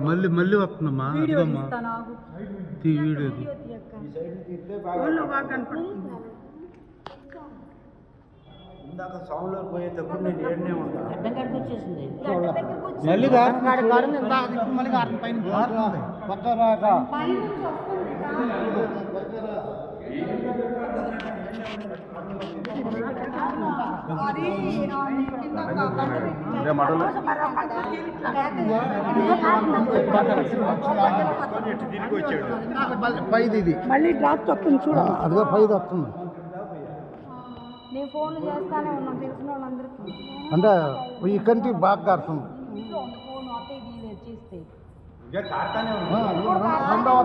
మళ్ళీ మళ్ళీ వస్తుందమ్మా అదిగమ్మా వీడియో ఇందాక సౌండ్లో పోయేటప్పుడు నేను ఏడనే ఉంటాను మళ్ళీ పక్క రాక పైది ఇది మళ్ళీ డ్రాప్ వస్తుంది చూడ అదిగా పైది వస్తుంది నేను ఫోన్ చేస్తానే ఉన్నాను తెలిసిన వాళ్ళందరికీ అంటే ఈ కంటి బాగా కారుతుంది ఇంట్లో ఉంది ఫోన్ అత్తయ్య తీయలేదు చేస్తే కార్ఖానే రెండవ